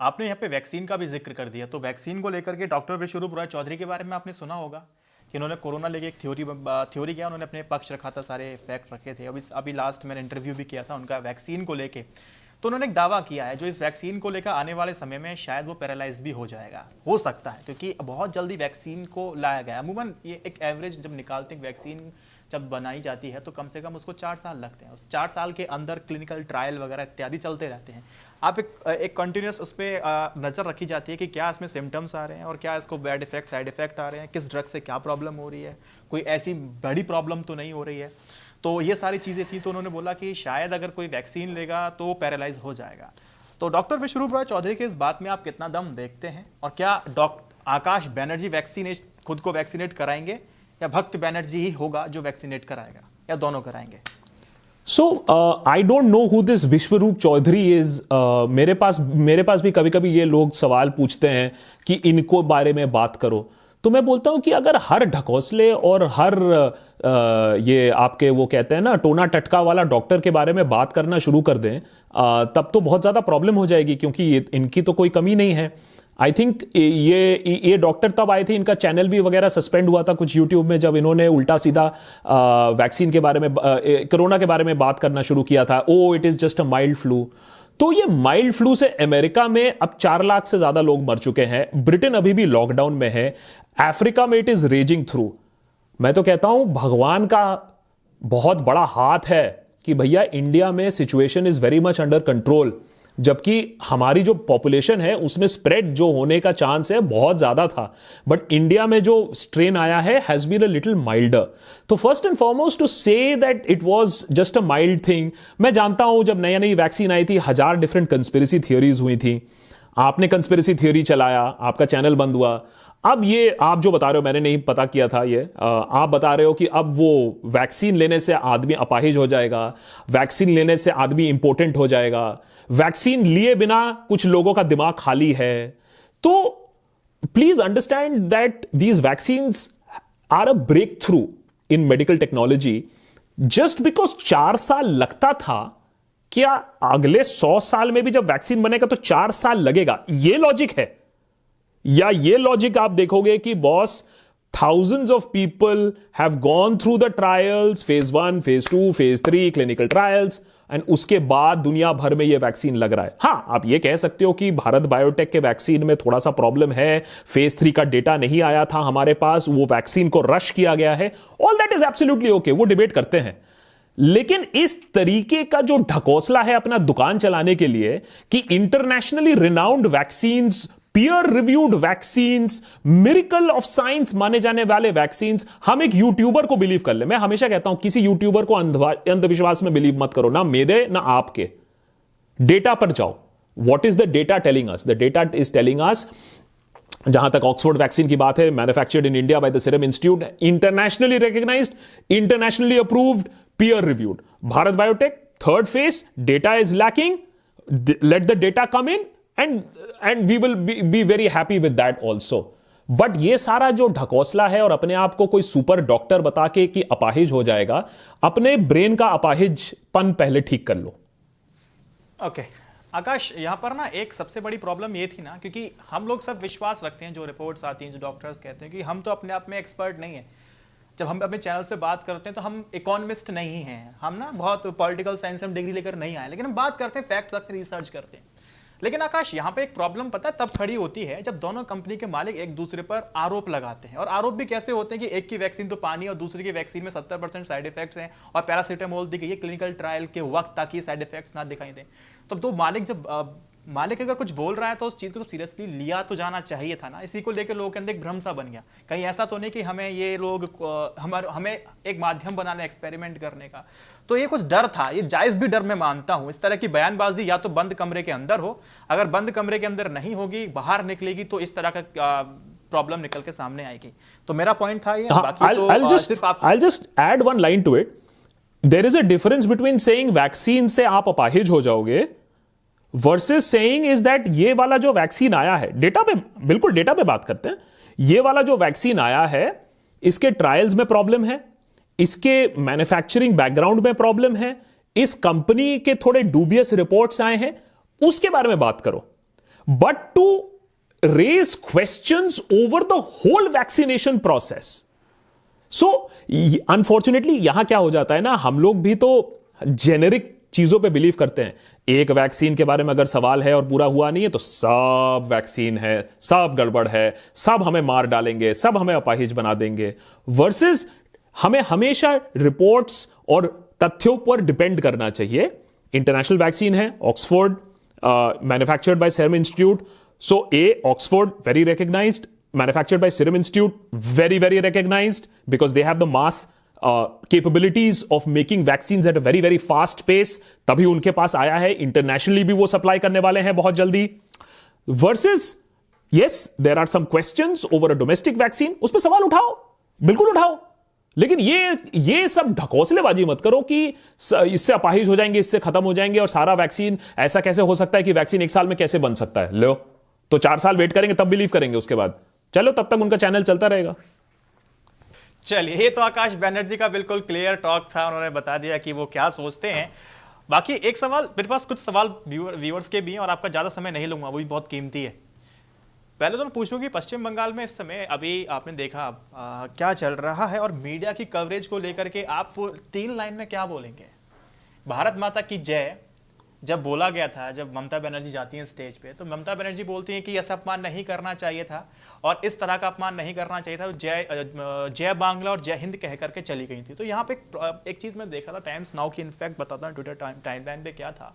आपने यहाँ पे वैक्सीन का भी जिक्र कर दिया, तो वैक्सीन को लेकर के डॉक्टर विश्वरूप रॉय चौधरी के बारे में आपने सुना होगा कि उन्होंने कोरोना लेके एक थ्योरी किया, उन्होंने अपने पक्ष रखा था, सारे फैक्ट रखे थे। अभी लास्ट मैंने इंटरव्यू भी किया था उनका वैक्सीन को लेके, तो उन्होंने एक दावा किया है जो इस वैक्सीन को लेकर आने वाले समय में शायद वो पैरालाइज भी हो जाएगा, हो सकता है, क्योंकि बहुत जल्दी वैक्सीन को लाया गया। अमूमन ये एक एवरेज जब निकालते हैं वैक्सीन जब बनाई जाती है तो कम से कम उसको 4 साल लगते हैं। उस 4 साल के अंदर क्लिनिकल ट्रायल वगैरह इत्यादि चलते रहते हैं। आप एक कंटिन्यूस उस पर नज़र रखी जाती है कि क्या इसमें सिम्टम्स आ रहे हैं और क्या इसको बैड इफेक्ट साइड इफेक्ट आ रहे हैं, किस ड्रग से क्या प्रॉब्लम हो रही है, कोई ऐसी बड़ी प्रॉब्लम तो नहीं हो रही है। तो ये सारी चीज़ें थी, तो उन्होंने बोला कि शायद अगर कोई वैक्सीन लेगा तो पैरालाइज हो जाएगा। तो डॉक्टर विश्वरूप रॉय चौधरी के इस बात में आप कितना दम देखते हैं, और क्या डॉक्टर आकाश बैनर्जी वैक्सीनेट खुद को वैक्सीनेट कराएंगे या भक्त बैनर्जी ही होगा जो वैक्सीनेट कराएगा, या दोनों कराएंगे? So I don't know who this Vishwarup Chaudhary is. मेरे पास भी कभी कभी ये लोग सवाल पूछते हैं कि इनको बारे में बात करो, तो मैं बोलता हूं कि अगर हर ढकोसले और हर ये आपके वो कहते हैं ना टोना टटका वाला डॉक्टर के बारे में बात करना शुरू कर दें, तब तो बहुत ज्यादा प्रॉब्लम हो जाएगी, क्योंकि इनकी तो कोई कमी नहीं है। आई थिंक ये डॉक्टर तब आए थे, इनका चैनल भी वगैरह सस्पेंड हुआ था कुछ यूट्यूब में, जब इन्होंने उल्टा सीधा वैक्सीन के बारे में, कोरोना के बारे में बात करना शुरू किया था। Oh it is just a mild flu. तो ये माइल्ड फ्लू से अमेरिका में अब 4 लाख से ज्यादा लोग मर चुके हैं, ब्रिटेन अभी भी लॉकडाउन में है, अफ्रीका में इट इज रेजिंग थ्रू। मैं तो कहता हूं भगवान का बहुत बड़ा हाथ है कि भैया इंडिया में situation is very much under control, जबकि हमारी जो पॉपुलेशन है उसमें स्प्रेड जो होने का चांस है बहुत ज्यादा था, बट इंडिया में जो स्ट्रेन आया है has been a little milder. तो first and foremost to say that it was just a mild thing. मैं जानता हूं जब नई वैक्सीन आई थी 1000 डिफरेंट कंस्पिरेसी थियोरीज हुई थी, आपने कंस्पिरेसी थियोरी चलाया, आपका चैनल बंद हुआ। अब ये आप जो बता रहे हो, मैंने नहीं पता किया था ये, आप बता रहे हो कि अब वो वैक्सीन लेने से आदमी अपाहिज हो जाएगा, वैक्सीन लेने से आदमी इंपोर्टेंट हो जाएगा, वैक्सीन लिए बिना कुछ लोगों का दिमाग खाली है। तो please understand that these vaccines are a breakthrough in medical technology. Just because 4 साल लगता था, क्या अगले 100 साल में भी जब वैक्सीन बनेगा तो 4 साल लगेगा? ये लॉजिक है? या ये लॉजिक आप देखोगे कि boss thousands of people have gone through the trials, phase 1, phase 2, phase 3 clinical trials, and उसके बाद दुनिया भर में ये वैक्सीन लग रहा है। हाँ, आप ये कह सकते हो कि भारत बायोटेक के वैक्सीन में थोड़ा सा प्रॉब्लम है, फेज 3 का डेटा नहीं आया था हमारे पास, वो वैक्सीन को रश किया गया है, all that is absolutely okay, वो डिबेट करते हैं। लेकिन इस तरीके का जो ढकोसला है अपना दुकान चलाने के लिए कि internationally renowned vaccines, peer reviewed vaccines, miracle of science माने जाने वाले वैक्सीन्स, हम एक यूट्यूबर को बिलीव कर ले। मैं हमेशा कहता हूं किसी यूट्यूबर को अंधविश्वास में बिलीव मत करो, ना मेरे ना आपके। डेटा पर जाओ, what is the data telling us? The data is telling us, जहां तक ऑक्सफोर्ड वैक्सीन की बात है, manufactured in India by the Serum Institute, internationally recognised, internationally approved, peer reviewed. Bharat biotech third phase, data is lacking, let the data come in and we will be very happy with that also. But ये सारा जो ढकोसला है और अपने आप को कोई super doctor बता के कि अपाहिज हो जाएगा, अपने ब्रेन का अपाहिजपन पहले ठीक कर लो। ओके आकाश, यहां पर ना एक सबसे बड़ी प्रॉब्लम ये थी ना, क्योंकि हम लोग सब विश्वास रखते हैं, जो रिपोर्ट्स आती हैं, जो डॉक्टर्स कहते हैं कि हम तो अपने आप में एक्सपर्ट नहीं है। जब हम अपने चैनल से बात करते हैं तो हम इकोनॉमिस्ट नहीं हैं, हम ना बहुत पॉलिटिकल साइंस में डिग्री लेकर नहीं आए, लेकिन हम बात करते हैं, फैक्ट्स रखते हैं, रिसर्च करते हैं। लेकिन आकाश, यहाँ पे एक प्रॉब्लम पता है तब खड़ी होती है जब दोनों कंपनी के मालिक एक दूसरे पर आरोप लगाते हैं। और आरोप भी कैसे होते हैं कि एक की वैक्सीन तो पानी और दूसरी की वैक्सीन में 70% साइड इफेक्ट्स हैं, और पैरासीटामोल दी गई है क्लिनिकल ट्रायल के वक्त ताकि साइड इफेक्ट्स ना दिखाई दें। तो दो मालिक अगर कुछ बोल रहा है तो उस चीज को तो सीरियसली लिया तो जाना चाहिए था ना। इसी को लेकर लोगों के अंदर एक भ्रम सा बन गया, कहीं ऐसा तो नहीं कि हमें ये लोग हमें एक माध्यम बनाना एक्सपेरिमेंट करने का। तो ये कुछ डर था, ये जायज भी डर मैं मानता हूं। इस तरह की बयानबाजी या तो बंद कमरे के अंदर हो, अगर बंद कमरे के अंदर नहीं होगी, बाहर निकलेगी तो इस तरह का प्रॉब्लम निकल के सामने आएगी। तो मेरा पॉइंट था ये। बाकी तो I'll just add one line to it. There is a difference between saying vaccine से आप अपाहिज हो जाओगे वर्सेस सेइंग इज दैट ये वाला जो वैक्सीन आया है, डेटा पे, बिल्कुल डेटा पे बात करते हैं, ये वाला जो वैक्सीन आया है इसके ट्रायल्स में प्रॉब्लम है, इसके मैन्युफैक्चरिंग बैकग्राउंड में प्रॉब्लम है, इस कंपनी के थोड़े डूबियस रिपोर्ट्स आए हैं, उसके बारे में बात करो। but to raise questions over the whole vaccination process. So unfortunately यहां क्या हो जाता है ना, हम लोग भी तो जेनेरिक चीजों पे बिलीव करते हैं। एक वैक्सीन के बारे में अगर सवाल है और पूरा हुआ नहीं है तो सब वैक्सीन है, सब गड़बड़ है, सब हमें मार डालेंगे, सब हमें अपाहिज बना देंगे। वर्सेस हमें हमेशा रिपोर्ट्स और तथ्यों पर डिपेंड करना चाहिए। इंटरनेशनल वैक्सीन है, Oxford, manufactured by Serum Institute. So Oxford very recognised, manufactured by Serum Institute very very recognised, because they have the mass capabilities of making vaccines at a very very fast pace, तभी उनके पास आया है। Internationally भी वो supply करने वाले हैं बहुत जल्दी। Versus yes, there are some questions over a domestic vaccine, उस पर सवाल उठाओ, बिल्कुल उठाओ, लेकिन ये सब ढकोसलेबाजी मत करो कि इससे अपाहिज हो जाएंगे, इससे खत्म हो जाएंगे, और सारा वैक्सीन ऐसा कैसे हो सकता है कि वैक्सीन 1 साल में कैसे बन सकता है। लो तो 4 साल वेट करेंगे तब बिलीव करेंगे, उसके बाद चलो तब तक उनका चैनल चलता रहेगा। चलिए, ये तो आकाश बनर्जी का बिल्कुल क्लियर टॉक था, उन्होंने बता दिया कि वो क्या सोचते हैं। बाकी एक सवाल, मेरे पास कुछ सवाल व्यूअर्स के भी हैं और आपका ज़्यादा समय नहीं लूंगा, वो भी बहुत कीमती है। पहले तो मैं पूछूं कि पश्चिम बंगाल में इस समय अभी आपने देखा क्या चल रहा है, और मीडिया की कवरेज को लेकर के आप 3 लाइन में क्या बोलेंगे? भारत माता की जय जब बोला गया था, जब ममता बनर्जी जाती हैं स्टेज पे, तो ममता बनर्जी बोलती हैं कि ऐसा अपमान नहीं करना चाहिए था और इस तरह का अपमान नहीं करना चाहिए था, जय बांग्ला और जय हिंद कह करके चली गई थी। तो यहाँ पे एक चीज़ मैं देखा था, टाइम्स नाउ की इनफैक्ट बताता हूँ ट्विटर टाइमलाइन पे क्या था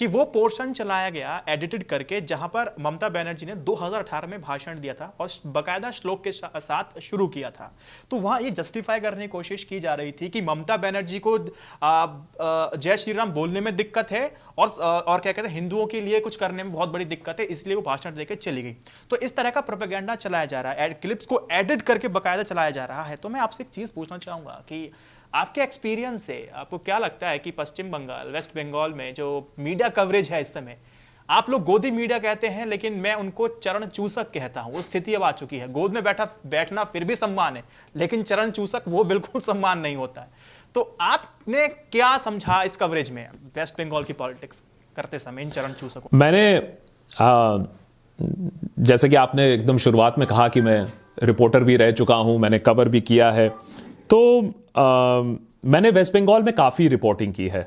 कि वो पोर्शन चलाया गया एडिटेड करके, जहां पर ममता बनर्जी ने 2018 में भाषण दिया था और बकायदा श्लोक के साथ शुरू किया था। तो वहां ये जस्टिफाई करने की कोशिश की जा रही थी कि ममता बनर्जी को जय श्री राम बोलने में दिक्कत है और क्या कहते हैं, हिंदुओं के लिए कुछ करने में बहुत बड़ी दिक्कत है, इसलिए वो भाषण देकर चली गई। तो इस तरह का प्रोपेगेंडा चलाया जा रहा है, क्लिप्स को एडिट करके बकायदा चलाया जा रहा है। तो मैं आपसे एक चीज पूछना चाहूंगा कि आपके एक्सपीरियंस से आपको क्या लगता है कि पश्चिम बंगाल, वेस्ट बंगाल में जो मीडिया कवरेज है इस समय, आप लोग गोदी मीडिया कहते हैं लेकिन मैं उनको चरण चूसक कहता हूं, वो स्थिति अब आ चुकी है। गोद में बैठना फिर भी सम्मान है, लेकिन चरण चूसक वो बिल्कुल सम्मान नहीं होता है। तो आपने क्या समझा इस कवरेज में वेस्ट बंगाल की पॉलिटिक्स करते समय इन चरण चूसकों? मैंने जैसे कि आपने एकदम शुरुआत में कहा कि मैं रिपोर्टर भी रह चुका हूं, मैंने कवर भी किया है, तो मैंने वेस्ट बंगाल में काफ़ी रिपोर्टिंग की है।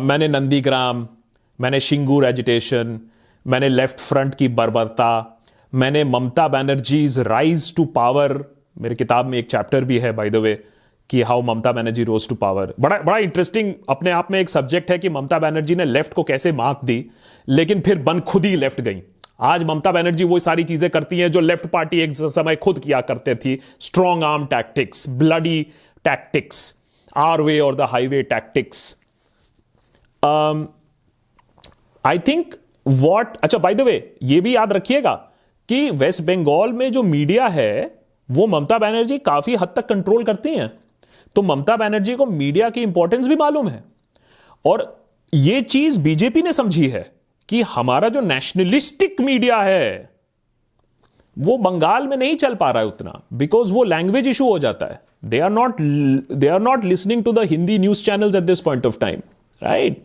मैंने नंदीग्राम, मैंने शिंगूर एजिटेशन, मैंने लेफ्ट फ्रंट की बर्बरता, मैंने ममता बनर्जीज राइज टू पावर, मेरी किताब में एक चैप्टर भी है बाय द वे कि how Mamata Banerjee rose to power. बड़ा इंटरेस्टिंग अपने आप में एक सब्जेक्ट है कि ममता बनर्जी ने लेफ्ट को कैसे मात दी, लेकिन फिर बन खुद ही लेफ्ट गई। आज ममता बनर्जी वो सारी चीजें करती हैं जो लेफ्ट पार्टी एक समय खुद किया करते थी। Strong arm tactics, bloody tactics, our way or the highway tactics. I think अच्छा बाय द वे ये भी याद रखिएगा कि वेस्ट बंगाल में जो मीडिया है वो ममता बनर्जी काफी हद तक कंट्रोल करती हैं। तो ममता बनर्जी को मीडिया की इंपॉर्टेंस भी मालूम है, और ये चीज बीजेपी ने समझी है कि हमारा जो नेशनलिस्टिक मीडिया है वो बंगाल में नहीं चल पा रहा है उतना, बिकॉज वो लैंग्वेज इशू हो जाता है। They are not listening to the Hindi news channels at this point of time, right.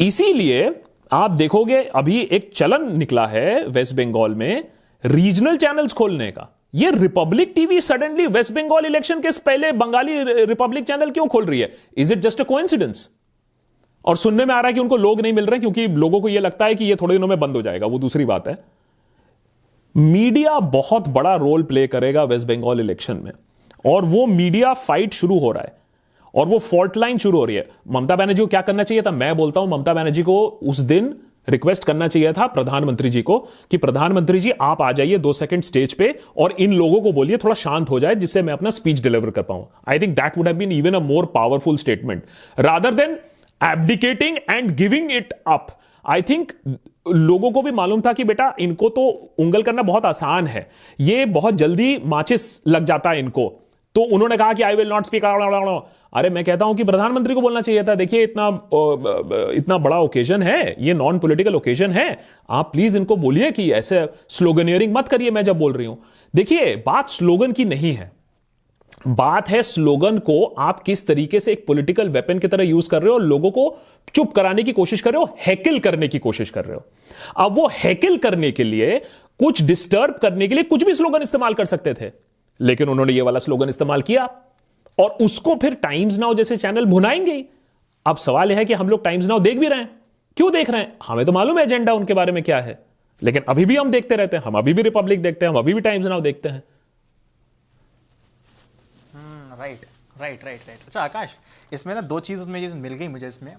इसीलिए आप देखोगे अभी एक चलन निकला है वेस्ट बंगाल में रीजनल चैनल्स खोलने का। ये Republic TV suddenly West Bengal election के पहले बंगाली रिपब्लिक चैनल क्यों खोल रही है? Is it just a coincidence? और सुनने में आ रहा है कि उनको लोग नहीं मिल रहे क्योंकि लोगों को यह लगता है कि ये थोड़े दिनों में बंद हो जाएगा, वो दूसरी बात है। मीडिया बहुत बड़ा रोल प्ले करेगा वेस्ट बंगाल इलेक्शन में, और वो मीडिया फाइट शुरू हो रहा है और वो फॉल्ट लाइन शुरू हो रही है। ममता बनर्जी को क्या करना चाहिए था? मैं बोलता हूं ममता बनर्जी को उस दिन रिक्वेस्ट करना चाहिए था प्रधानमंत्री जी को कि प्रधानमंत्री जी आप आ जाइए 2 सेकंड स्टेज पे और इन लोगों को बोलिए थोड़ा शांत हो जाए जिससे मैं अपना स्पीच डिलीवर कर पाऊं। I think that would have been even a more powerful statement rather than abdicating and giving it up. I think लोगों को भी मालूम था कि बेटा इनको तो उंगल करना बहुत आसान है, ये बहुत जल्दी माचिस लग जाता है इनको, तो उन्होंने कहा कि आई विल नॉट स्पीक। अरे मैं कहता हूं कि प्रधानमंत्री को बोलना चाहिए था, देखिए इतना बड़ा ओकेजन है, ये नॉन पॉलिटिकल ओकेजन है, आप प्लीज इनको बोलिए कि ऐसे स्लोगनियरिंग मत करिए मैं जब बोल रही हूं। देखिए बात स्लोगन की नहीं है, बात है स्लोगन को आप किस तरीके से एक पॉलिटिकल वेपन की तरह यूज कर रहे हो और लोगों को चुप कराने की कोशिश कर रहे हो, हैकिल करने की कोशिश कर रहे हो। अब वो हैकिल करने के लिए, कुछ डिस्टर्ब करने के लिए कुछ भी स्लोगन इस्तेमाल कर सकते थे, लेकिन उन्होंने ये वाला स्लोगन इस्तेमाल किया और उसको फिर टाइम्स नाउ जैसे चैनल भुनाएंगे ही। अब सवाल यह है कि हम लोग टाइम्स नाउ देख भी रहे हैं, क्यों देख रहे हैं? हमें तो मालूम है एजेंडा उनके बारे में क्या है, लेकिन अभी भी हम देखते रहते हैं। हम अभी भी रिपब्लिक देखते हैं, हम अभी भी टाइम्स नाउ देखते हैं। Right right right right. अच्छा आकाश, इसमें ना दो चीज़ मिल गई मुझे इसमें।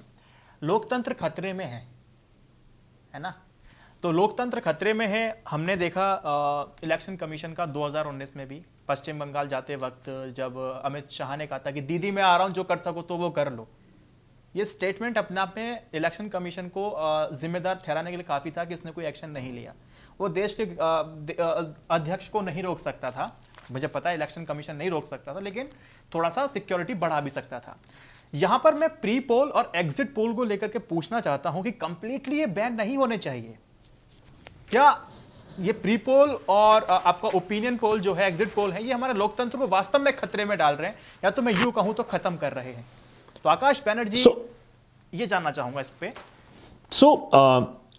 लोकतंत्र खतरे में है ना? तो लोकतंत्र खतरे में है। हमने देखा इलेक्शन कमीशन का 2019 में भी पश्चिम बंगाल जाते वक्त जब अमित शाह ने कहा था कि दीदी मैं आ रहा हूं, जो कर सको तो वो कर लो। ये स्टेटमेंट अपने आप में इलेक्शन कमीशन को जिम्मेदार ठहराने के लिए काफ़ी था कि इसने कोई एक्शन नहीं लिया। वो देश के अध्यक्ष को नहीं रोक सकता था, मुझे पता है इलेक्शन कमीशन नहीं रोक सकता था, लेकिन थोड़ा सा सिक्योरिटी बढ़ा भी सकता था। यहां पर मैं प्री पोल और एग्जिट पोल को लेकर के पूछना चाहता हूं कि कंप्लीटली ये बैन नहीं होने चाहिए क्या? ये प्री पोल और आपका ओपिनियन पोल जो है, एग्जिट पोल है, ये हमारे लोकतंत्र को वास्तव में खतरे में डाल रहे हैं, या तो मैं यूं कहूं तो खत्म कर रहे हैं? तो आकाश बैनर्जी, ये जानना चाहूंगा इस पे।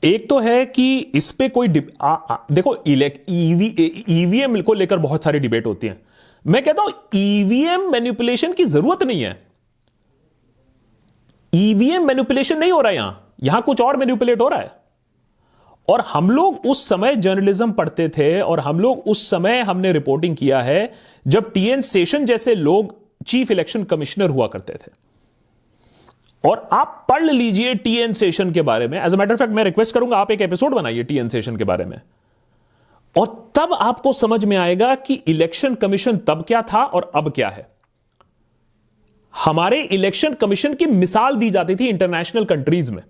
एक तो है कि इस पे कोई देखो, ईवीएम को लेकर बहुत सारी डिबेट होती है। मैं कहता हूं ईवीएम मैनिपुलेशन की जरूरत नहीं है। ईवीएम मैनिपुलेशन नहीं हो रहा है, यहां कुछ और मैनिपुलेट हो रहा है। और हम लोग उस समय जर्नलिज्म पढ़ते थे और हम लोग उस समय हमने रिपोर्टिंग किया है जब टीएन शेषन जैसे लोग चीफ इलेक्शन कमिश्नर हुआ करते थे। और आप पढ़ लीजिए टीएन शेषन के बारे में। As a matter of fact मैं रिक्वेस्ट करूंगा आप एक एपिसोड बनाइए टीएन शेषन के बारे में, और तब आपको समझ में आएगा कि इलेक्शन कमीशन तब क्या था और अब क्या है। हमारे इलेक्शन कमीशन की मिसाल दी जाती थी इंटरनेशनल कंट्रीज में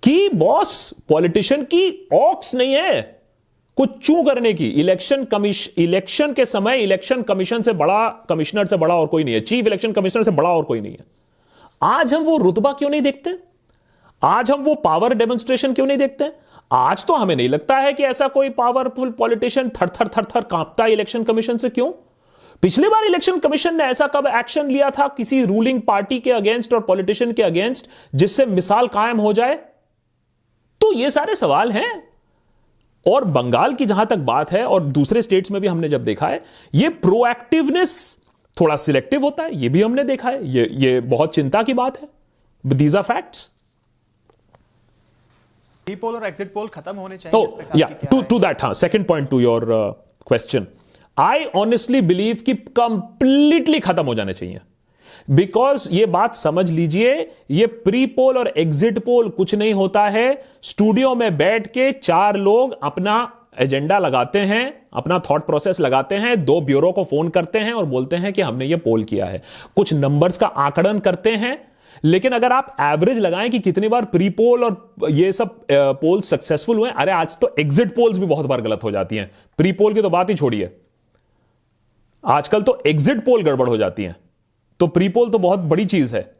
कि बॉस पॉलिटिशियन की ऑक्स नहीं है कुछ चू करने की। इलेक्शन के समय इलेक्शन कमीशन से बड़ा, कमिश्नर से बड़ा और कोई नहीं है, चीफ इलेक्शन कमिश्नर से बड़ा और कोई नहीं है। आज हम वो रुतबा क्यों नहीं देखते? आज हम वो पावर डेमोन्स्ट्रेशन क्यों नहीं देखते? आज तो हमें नहीं लगता है कि ऐसा कोई पावरफुल पॉलिटिशियन थर थर थर थर कांपता है इलेक्शन कमीशन से। क्यों? पिछली बार इलेक्शन कमीशन ने ऐसा कब एक्शन लिया था किसी रूलिंग पार्टी के अगेंस्ट और पॉलिटिशियन के अगेंस्ट जिससे मिसाल कायम हो जाए? तो ये सारे सवाल हैं। और बंगाल की जहां तक बात है और दूसरे स्टेट्स में भी हमने जब देखा है, ये प्रोएक्टिवनेस थोड़ा सिलेक्टिव होता है, ये भी हमने देखा है। ये बहुत चिंता की बात है। These are facts. Pre poll और एग्जिट पोल खत्म होने चाहिए। तो या टू दैट, हाँ, second point to your question, I honestly believe कि कंप्लीटली खत्म हो जाने चाहिए। बिकॉज ये बात समझ लीजिए, ये प्री पोल और एग्जिट पोल कुछ नहीं होता है। स्टूडियो में बैठ के चार लोग अपना एजेंडा लगाते हैं, अपना थॉट प्रोसेस लगाते हैं, दो ब्यूरो को फोन करते हैं और बोलते हैं कि हमने ये पोल किया है, कुछ नंबर्स का आंकड़न करते हैं। लेकिन अगर आप एवरेज लगाएं कि कितनी बार प्री पोल और ये सब पोल सक्सेसफुल हुए, अरे आज तो एग्जिट पोल्स भी बहुत बार गलत हो जाती हैं। प्री पोल की तो बात ही छोड़िए, आजकल तो एग्जिट पोल गड़बड़ हो जाती हैं, तो प्री पोल तो बहुत बड़ी चीज है।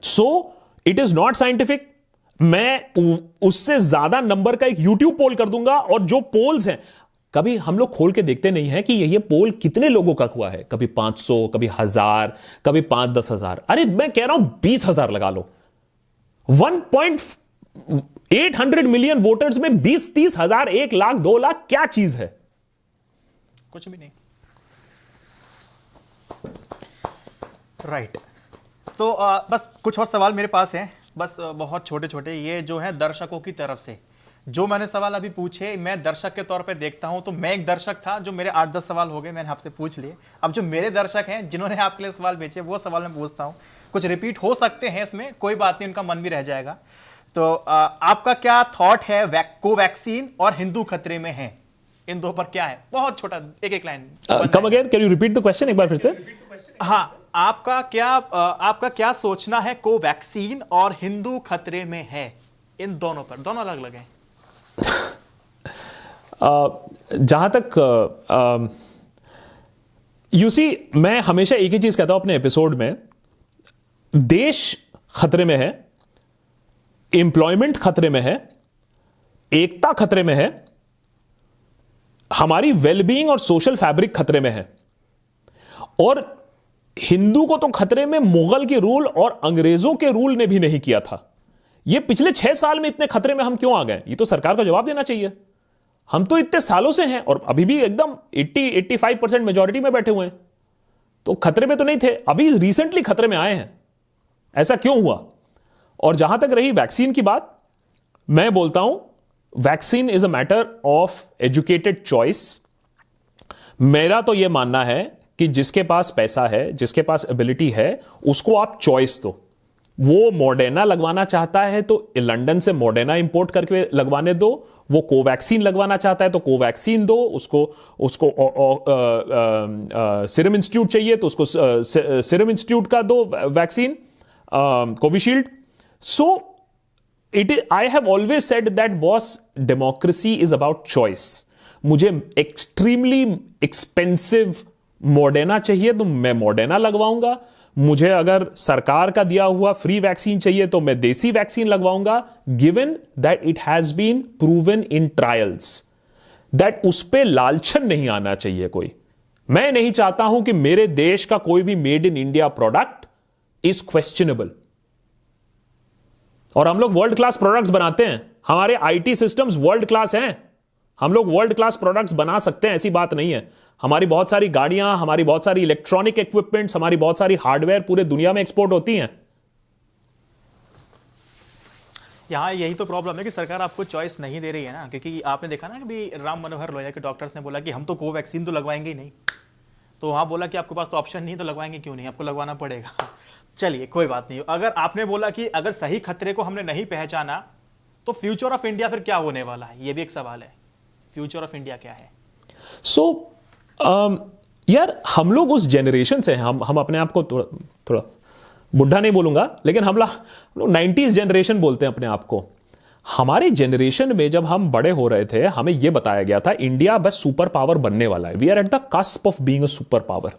So it is not scientific. मैं उससे ज्यादा नंबर का एक यूट्यूब पोल कर दूंगा, और जो पोल्स हैं कभी हम लोग खोल के देखते नहीं है कि ये पोल कितने लोगों का हुआ है, कभी 500, कभी 1000, कभी 5-10 हजार। अरे मैं कह रहा हूं 20,000 लगा लो। 1.8 मिलियन वोटर्स में 20-30 हजार, 1 लाख, 2 लाख क्या चीज है? कुछ भी नहीं। राइट। तो बस कुछ और सवाल मेरे पास हैं, बस बहुत छोटे छोटे। ये जो है दर्शकों की तरफ से जो मैंने सवाल अभी पूछे, मैं दर्शक के तौर पे देखता हूं, तो मैं एक दर्शक था जो मेरे 8-10 सवाल हो गए, मैंने आपसे पूछ लिए। अब जो मेरे दर्शक हैं जिन्होंने आपके लिए सवाल भेजे, वो सवाल मैं पूछता हूं। कुछ रिपीट हो सकते हैं इसमें, कोई बात नहीं, उनका मन भी रह जाएगा। तो आपका क्या थॉट है कोवैक्सीन और हिंदू खतरे में है, इन दो पर क्या है? बहुत छोटा, एक line. Come again, can you repeat the question एक बार फिर से? हाँ, आपका क्या सोचना है कोवैक्सीन और हिंदू खतरे में है, इन दोनों पर? दोनों अलग अलग हैं। जहां तक यू सी, मैं हमेशा एक ही चीज कहता हूं अपने एपिसोड में, देश खतरे में है, एम्प्लॉयमेंट खतरे में है, एकता खतरे में है, हमारी वेलबीइंग और सोशल फैब्रिक खतरे में है। और हिंदू को तो खतरे में मुगल के रूल और अंग्रेजों के रूल ने भी नहीं किया था। ये पिछले 6 साल में इतने खतरे में हम क्यों आ गए? ये तो सरकार को जवाब देना चाहिए। हम तो इतने सालों से हैं और अभी भी एकदम 80-85% मेजॉरिटी में बैठे हुए हैं, तो खतरे में तो नहीं थे, अभी रिसेंटली खतरे में आए हैं। ऐसा क्यों हुआ? और जहां तक रही वैक्सीन की बात, मैं बोलता हूं vaccine is a matter of educated choice. मेरा तो यह मानना है कि जिसके पास पैसा है, जिसके पास एबिलिटी है, उसको आप चॉइस दो। वो मॉडर्ना लगवाना चाहता है तो लंदन से मॉडर्ना इंपोर्ट करके लगवाने दो, वो कोवैक्सीन लगवाना चाहता है तो कोवैक्सीन दो, उसको सीरम इंस्टीट्यूट चाहिए तो उसको सीरम इंस्टीट्यूट का दो vaccine, Covishield. So it is, I have always said that boss, democracy is about choice. मुझे एक्सट्रीमली एक्सपेंसिव मॉडर्ना चाहिए तो मैं मॉडर्ना लगवाऊंगा, मुझे अगर सरकार का दिया हुआ फ्री वैक्सीन चाहिए तो मैं देसी वैक्सीन लगवाऊंगा, given that it has been proven in trials. That उस पे लालचन नहीं आना चाहिए कोई। मैं नहीं चाहता हूं कि मेरे देश का कोई भी made in India product is questionable. और हम लोग वर्ल्ड क्लास प्रोडक्ट्स बनाते हैं, हमारे आईटी सिस्टम्स वर्ल्ड क्लास हैं, हम लोग वर्ल्ड क्लास प्रोडक्ट्स बना सकते हैं, ऐसी बात नहीं है। हमारी बहुत सारी गाड़ियां, हमारी बहुत सारी इलेक्ट्रॉनिक इक्विपमेंट्स, हमारी बहुत सारी हार्डवेयर पूरे दुनिया में एक्सपोर्ट होती हैं। यहाँ यही तो प्रॉब्लम है कि सरकार आपको चॉइस नहीं दे रही है ना, क्योंकि आपने देखा ना कि भी राम मनोहर लोहिया के डॉक्टर्स ने बोला कि हम तो कोवैक्सीन तो लगवाएंगे ही नहीं, तो वहाँ बोला कि आपके पास तो ऑप्शन नहीं, तो लगवाएंगे क्यों नहीं, आपको लगवाना पड़ेगा। चलिए कोई बात नहीं। अगर आपने बोला कि अगर सही खतरे को हमने नहीं पहचाना तो फ्यूचर ऑफ इंडिया फिर क्या होने वाला है, ये भी एक सवाल है। फ्यूचर ऑफ इंडिया क्या है? यार हम लोग उस जनरेशन से हैं, हम अपने आप को थोड़ा बुढ़ा नहीं बोलूंगा, लेकिन हम लोग 90s जनरेशन बोलते हैं अपने आप को। हमारे जनरेशन में जब हम बड़े हो रहे थे, हमें यह बताया गया था इंडिया बस सुपर पावर बनने वाला है, we are at the cusp of being a super power.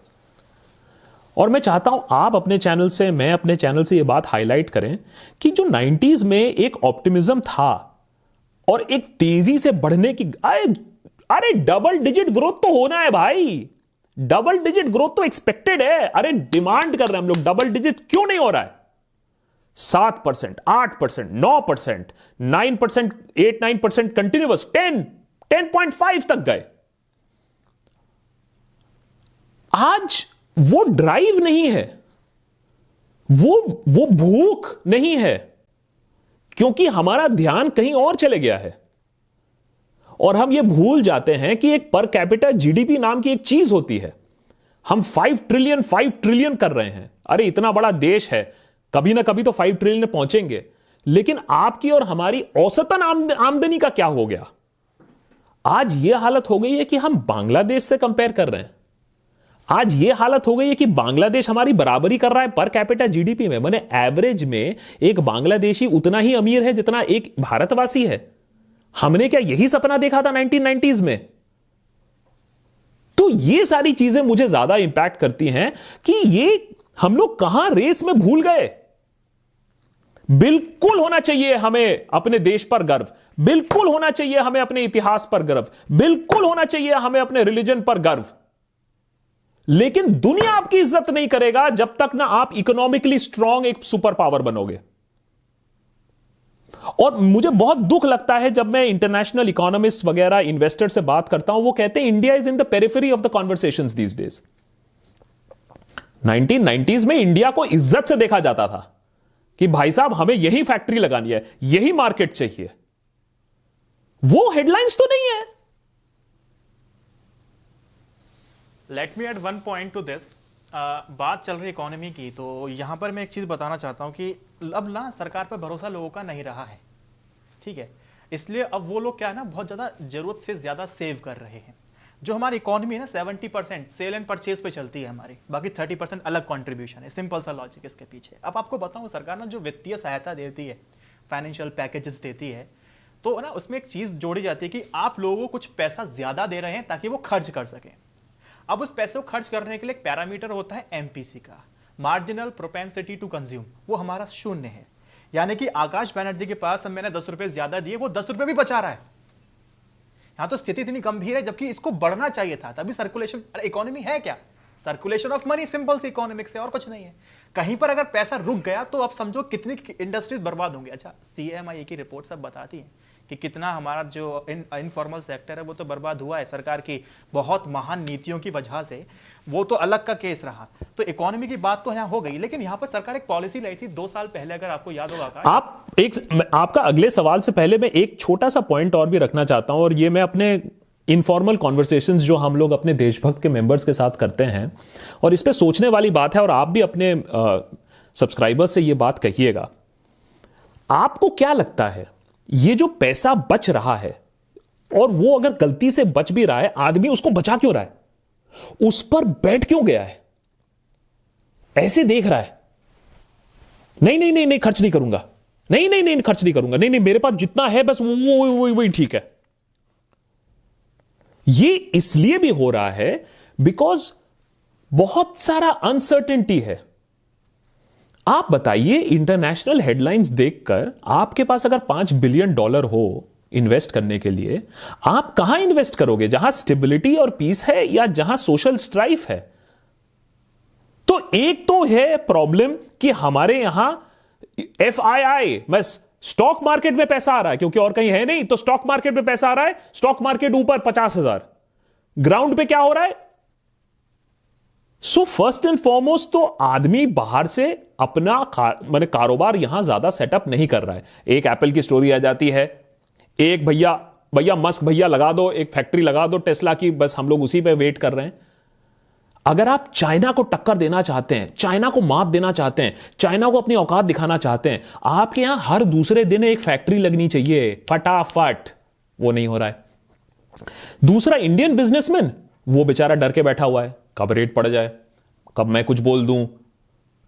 और मैं चाहता हूं आप अपने चैनल से, मैं अपने चैनल से यह बात हाईलाइट करें कि जो 90s में एक ऑप्टिमिज्म था और एक तेजी से बढ़ने की, अरे डबल डिजिट ग्रोथ तो होना है भाई, डबल डिजिट ग्रोथ तो एक्सपेक्टेड है। अरे डिमांड कर रहे हैं हम लोग, डबल डिजिट क्यों नहीं हो रहा है? 7%, 8%, 9%, 9%, 8-9% कंटिन्यूअस, 10.5 तक गए। आज वो ड्राइव नहीं है, वो भूख नहीं है, क्योंकि हमारा ध्यान कहीं और चले गया है। और हम ये भूल जाते हैं कि एक पर कैपिटा जीडीपी नाम की एक चीज होती है। हम 5 ट्रिलियन कर रहे हैं। अरे इतना बड़ा देश है, कभी ना कभी तो 5 ट्रिलियन में पहुंचेंगे। लेकिन आपकी और हमारी औसतन आमदनी का क्या हो गया? आज यह हालत हो गई है कि हम बांग्लादेश से कंपेयर कर रहे हैं। आज यह हालत हो गई है कि बांग्लादेश हमारी बराबरी कर रहा है पर कैपिटा जीडीपी में। माने एवरेज में एक बांग्लादेशी उतना ही अमीर है जितना एक भारतवासी है। हमने क्या यही सपना देखा था 1990s में? तो ये सारी चीजें मुझे ज्यादा इंपैक्ट करती हैं कि ये हम लोग कहां रेस में भूल गए। बिल्कुल होना चाहिए हमें अपने देश पर गर्व, बिल्कुल होना चाहिए हमें अपने इतिहास पर गर्व, बिल्कुल होना चाहिए हमें अपने रिलीजन पर गर्व। लेकिन दुनिया आपकी इज्जत नहीं करेगा जब तक ना आप इकोनॉमिकली स्ट्रांग एक सुपर पावर बनोगे। और मुझे बहुत दुख लगता है जब मैं इंटरनेशनल इकोनॉमिस्ट वगैरह इन्वेस्टर से बात करता हूं, वो कहते हैं India is in the periphery of the conversations these days. 1990s में इंडिया को इज्जत से देखा जाता था कि भाई साहब हमें यही फैक्ट्री लगानी है, यही मार्केट चाहिए। वो हेडलाइंस तो नहीं है। Let me add one point to this. बात चल रही इकोनॉमी की, तो यहां पर मैं एक चीज बताना चाहता हूं कि अब ना सरकार पर भरोसा लोगों का नहीं रहा है, ठीक है। इसलिए अब वो लोग क्या है ना, बहुत ज्यादा जरूरत से ज्यादा सेव कर रहे हैं। जो हमारी इकोनॉमी है ना 70% सेल एंड परचेज पे चलती है हमारी, बाकी 30% अलग कंट्रीब्यूशन है। सिंपल सा लॉजिक इसके पीछे। अब आपको बताऊं, सरकार ना जो वित्तीय सहायता देती है, फाइनेंशियल पैकेजेस देती है, तो ना उसमें एक चीज जोड़ी जाती है कि आप लोगों को कुछ पैसा ज्यादा दे रहे हैं ताकि वो खर्च कर सकें। अब उस पैसे को खर्च करने के लिए एक पैरामीटर होता है एमपीसी का, मार्जिनल प्रोपेंसिटी टू कंज्यूम। वो हमारा 0 है। यानी कि आकाश बनर्जी के पास अब मैंने 10 रुपए ज्यादा दिए, वो 10 रुपए भी बचा रहा है। यहां तो स्थिति इतनी गंभीर है, जबकि इसको बढ़ना चाहिए था, तभी सर्कुलेशन। इकोनॉमी है क्या? सर्कुलेशन ऑफ मनी, सिंपल सी इकोनॉमिक्स है और कुछ नहीं है। कहीं पर अगर पैसा रुक गया तो अब समझो कितनी इंडस्ट्रीज बर्बाद होंगी। अच्छा, सीएमआई की रिपोर्ट सब बताती है कि कितना हमारा जो इनफॉर्मल सेक्टर है वो तो बर्बाद हुआ है सरकार की बहुत महान नीतियों की वजह से, वो तो अलग का केस रहा। तो इकोनॉमी की बात तो यहाँ हो गई, लेकिन यहाँ पर सरकार एक पॉलिसी लाई थी 2 साल पहले, अगर आपको याद होगा। आपका अगले सवाल से पहले मैं एक छोटा सा पॉइंट और भी रखना चाहता हूं, और ये मैं अपने इनफॉर्मल कॉन्वर्सेशंस जो हम लोग अपने देशभक्त के मेंबर्स के साथ करते हैं, और इस पे सोचने वाली बात है, और आप भी अपने सब्सक्राइबर्स से ये बात कहिएगा। आपको क्या लगता है, ये जो पैसा बच रहा है, और वो अगर गलती से बच भी रहा है, आदमी उसको बचा क्यों रहा है? उस पर बैठ क्यों गया है? ऐसे देख रहा है, नहीं नहीं नहीं नहीं खर्च नहीं करूंगा, नहीं नहीं नहीं खर्च नहीं करूंगा, नहीं नहीं मेरे पास जितना है बस वही ठीक है। ये इसलिए भी हो रहा है बिकॉज बहुत सारा अनसर्टेनिटी है। आप बताइए, इंटरनेशनल हेडलाइंस देखकर आपके पास अगर $5 बिलियन हो इन्वेस्ट करने के लिए, आप कहां इन्वेस्ट करोगे? जहां स्टेबिलिटी और पीस है या जहां सोशल स्ट्राइफ है? तो एक तो है प्रॉब्लम कि हमारे यहां FII, बस स्टॉक मार्केट में पैसा आ रहा है क्योंकि और कहीं है नहीं, तो स्टॉक मार्केट में पैसा आ रहा है, स्टॉक मार्केट ऊपर 50,000, ग्राउंड पे क्या हो रहा है? सो फर्स्ट एंड फॉरमोस्ट तो आदमी बाहर से अपना कारोबार यहां ज्यादा सेटअप नहीं कर रहा है। एक एप्पल की स्टोरी आ जाती है, एक भैया मस्क भैया लगा दो, एक फैक्ट्री लगा दो टेस्ला की, बस हम लोग उसी पे वेट कर रहे हैं। अगर आप चाइना को टक्कर देना चाहते हैं, चाइना को मात देना चाहते हैं, चाइना को अपनी औकात दिखाना चाहते हैं, आपके यहां हर दूसरे दिन एक फैक्ट्री लगनी चाहिए फटाफट। वो नहीं हो रहा है। दूसरा, इंडियन बिजनेसमैन, वो बेचारा डर के बैठा हुआ है, कब रेट पड़ जाए, कब मैं कुछ बोल दूं।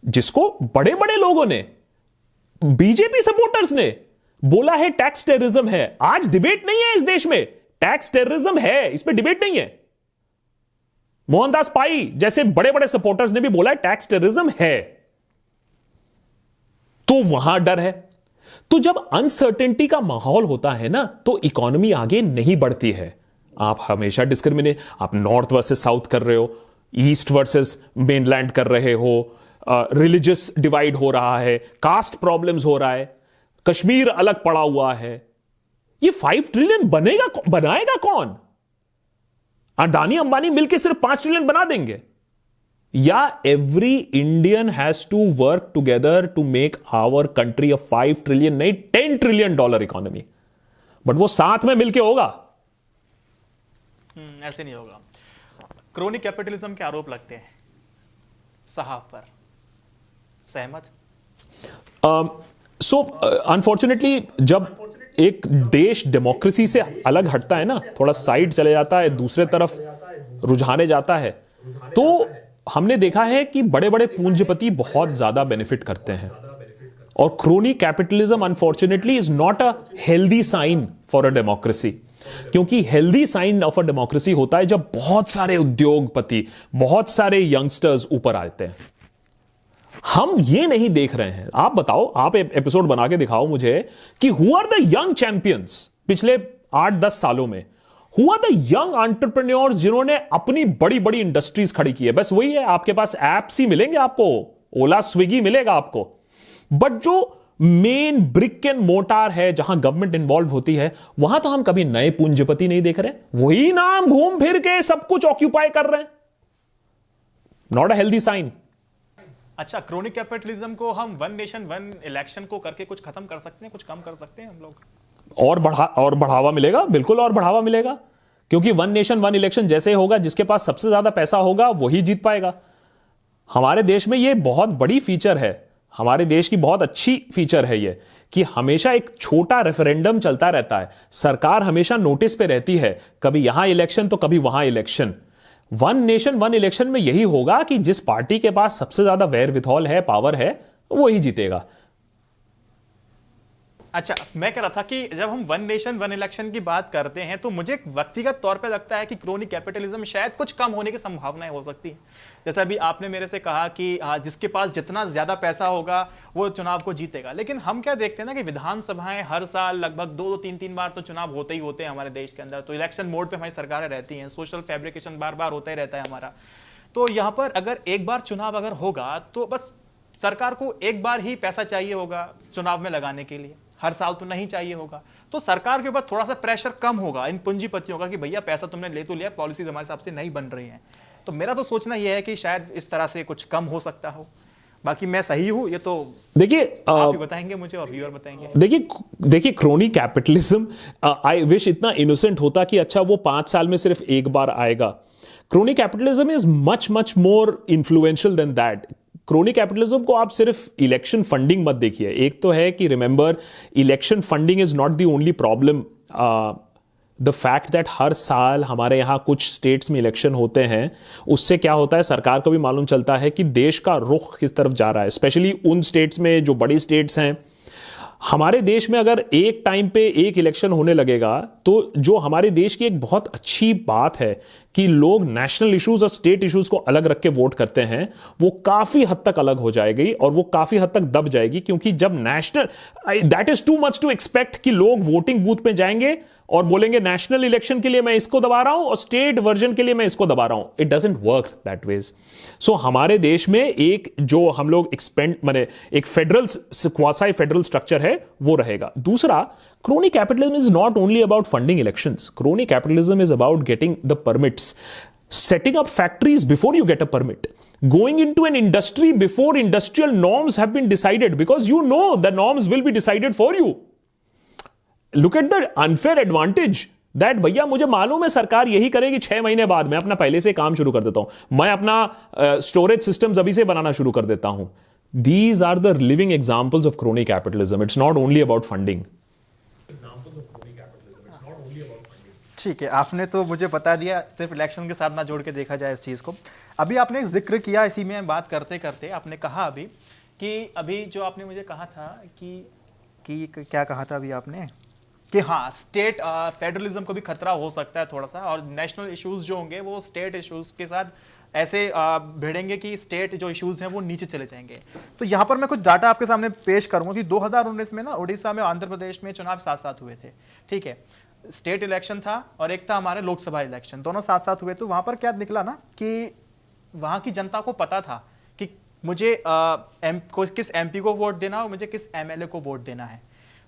जिसको बड़े बड़े लोगों ने, बीजेपी सपोर्टर्स ने बोला है टैक्स टेररिज्म है। आज डिबेट नहीं है इस देश में, टैक्स टेररिज्म है, इस पर डिबेट नहीं है। मोहनदास पाई जैसे बड़े बड़े सपोर्टर्स ने भी बोला है टैक्स टेररिज्म है। तो वहां डर है। तो जब अनसर्टेनिटी का माहौल होता है ना, तो इकोनॉमी आगे नहीं बढ़ती है। आप हमेशा डिस्क्रिमिनेट, आप नॉर्थ वर्सेस साउथ कर रहे हो, ईस्ट वर्सेस मेनलैंड कर रहे हो, रिलीजियस डिवाइड हो रहा है, कास्ट प्रॉब्लम्स हो रहा है, कश्मीर अलग पड़ा हुआ है। ये 5 ट्रिलियन बनाएगा कौन? अडानी अंबानी मिलकर सिर्फ 5 ट्रिलियन बना देंगे? या every Indian has to work together to make our country a 5 trillion नहीं $10 ट्रिलियन इकोनॉमी। बट वो साथ में मिलके होगा, ऐसे नहीं होगा। क्रोनिक कैपिटलिज्म के आरोप लगते हैं साहब पर, सहमत? सो अनफॉर्चुनेटली जब एक देश डेमोक्रेसी से अलग हटता है ना, थोड़ा साइड चले जाता है, दूसरे तरफ रुझाने जाता है, तो हमने देखा है कि बड़े बड़े पूंजीपति बहुत ज्यादा बेनिफिट करते हैं। और crony capitalism unfortunately is not a healthy sign for a democracy, क्योंकि healthy sign of a democracy होता है जब बहुत सारे उद्योगपति, बहुत सारे यंगस्टर्स ऊपर आते हैं। हम ये नहीं देख रहे हैं। आप बताओ, आप एपिसोड बना के दिखाओ मुझे कि who are the young champions पिछले 8-10 सालों में, who are the young entrepreneurs जिन्होंने अपनी बड़ी बड़ी इंडस्ट्रीज खड़ी की है। बस वही है, आपके पास एप्स ही मिलेंगे आपको, ओला स्विगी मिलेगा आपको, बट जो मेन ब्रिक एंड मोटार है जहां गवर्नमेंट इन्वॉल्व होती है, वहां तो हम कभी नए पूंजीपति नहीं देख रहे। वही नाम घूम फिर के सब कुछ ऑक्यूपाई कर रहे हैं। Not a healthy sign. अच्छा, क्रोनिक कैपिटलिज्म को हम 1 नेशन 1 इलेक्शन को करके कुछ खत्म कर सकते हैं, कुछ कम कर सकते हैं हम लोग? और बढ़ावा मिलेगा, बिल्कुल, और बढ़ावा मिलेगा, क्योंकि 1 नेशन 1 इलेक्शन जैसे होगा, जिसके पास सबसे ज्यादा पैसा होगा वही जीत पाएगा। हमारे देश में ये बहुत बड़ी फीचर है, हमारे देश की बहुत अच्छी फीचर है ये, कि हमेशा एक छोटा रेफरेंडम चलता रहता है, सरकार हमेशा नोटिस पे रहती है, कभी यहां इलेक्शन तो कभी वहां इलेक्शन। 1 नेशन 1 इलेक्शन में यही होगा कि जिस पार्टी के पास सबसे ज्यादा वेयर विथॉल है, पावर है, वही जीतेगा। अच्छा, मैं कह रहा था कि जब हम 1 नेशन 1 इलेक्शन की बात करते हैं तो मुझे व्यक्तिगत तौर पे लगता है कि क्रोनिक कैपिटलिज्म शायद कुछ कम होने की संभावनाएं हो सकती है। जैसा अभी आपने मेरे से कहा कि जिसके पास जितना ज्यादा पैसा होगा वो चुनाव को जीतेगा, लेकिन हम क्या देखते हैं ना कि विधानसभाएं हर साल लगभग 2-3 बार तो चुनाव होते ही होते हैं हमारे देश के अंदर। तो इलेक्शन मोड पे हमारी सरकारें रहती हैं, सोशल फैब्रिकेशन बार बार होता ही रहता है हमारा। तो यहाँ पर अगर एक बार चुनाव अगर होगा तो बस सरकार को एक बार ही पैसा चाहिए होगा चुनाव में लगाने के लिए, हर साल तो नहीं चाहिए होगा। तो सरकार के ऊपर थोड़ा सा प्रेशर कम होगा इन पूंजीपतियों का कि भैया पैसा तुमने ले तो लिया, पॉलिसीज हमारे हिसाब से नहीं बन रही हैं। तो मेरा तो सोचना यह है कि शायद इस तरह से कुछ कम हो सकता हो। बाकी मैं सही हूं ये तो देखिए आप ही बताएंगे मुझे और व्यूअर बताएंगे। देखिए क्रोनी कैपिटलिज्म, आई विश इतना इनोसेंट होता कि अच्छा वो 5 साल में सिर्फ एक बार आएगा। Crony capitalism is much much more influential than that. Crony capitalism को आप सिर्फ इलेक्शन फंडिंग मत देखिए। एक तो है कि remember, election funding is not the only problem. The fact that हर साल हमारे यहाँ कुछ स्टेट्स में इलेक्शन होते हैं, उससे क्या होता है, सरकार को भी मालूम चलता है कि देश का रुख किस तरफ जा रहा है। स्पेशली उन स्टेट्स में जो बड़ी स्टेट्स हैं। हमारे देश में अगर एक टाइम पे एक इलेक्शन होने लगेगा तो जो हमारे देश की एक बहुत अच्छी बात है कि लोग नेशनल इश्यूज और स्टेट इश्यूज को अलग रख के वोट करते हैं, वो काफी हद तक अलग हो जाएगी और वो काफी हद तक दब जाएगी। क्योंकि जब national, that is too much to expect कि लोग वोटिंग बूथ पे जाएंगे और बोलेंगे नेशनल इलेक्शन के लिए मैं इसको दबा रहा हूं और स्टेट वर्जन के लिए मैं इसको दबा रहा हूं। It doesn't work that ways. सो हमारे देश में एक जो हम लोग एक्सपेंड माने एक फेडरल क्वासी फेडरल स्ट्रक्चर है वो रहेगा। दूसरा, crony capitalism is not only about funding elections. Crony capitalism is about getting the permits, setting up factories before you get a permit, going into an industry before industrial norms have been decided, because you know the norms will be decided for you. Look at the unfair advantage that भैया मुझे मालूम है सरकार यही करेगी 6 महीने बाद, मैं अपना पहले से काम शुरू कर देता हूं, मैं अपना स्टोरेज सिस्टम्स अभी से बनाना शुरू कर देता हूं। These are the living examples of crony capitalism. It's not only about funding. ठीक है, आपने तो मुझे बता दिया, सिर्फ इलेक्शन के साथ ना जोड़ के देखा जाए इस चीज़ को। अभी आपने जिक्र किया, इसी में बात करते करते आपने कहा अभी कि अभी जो आपने मुझे कहा था कि क्या कहा था अभी आपने कि हाँ स्टेट फेडरलिज्म को भी खतरा हो सकता है थोड़ा सा, और नेशनल इश्यूज जो होंगे वो स्टेट इश्यूज के साथ ऐसे भिड़ेंगे कि स्टेट जो इश्यूज हैं वो नीचे चले जाएंगे। तो यहाँ पर मैं कुछ डाटा आपके सामने पेश करूंगा कि 2019 में ना उड़ीसा में, आंध्र प्रदेश में चुनाव साथ साथ हुए थे। ठीक है, स्टेट इलेक्शन था और एक था हमारे लोकसभा इलेक्शन, दोनों साथ साथ हुए। तो वहां पर क्या निकला ना कि वहां की जनता को पता था कि मुझे किस एमपी को वोट देना और मुझे किस एमएलए को वोट देना है।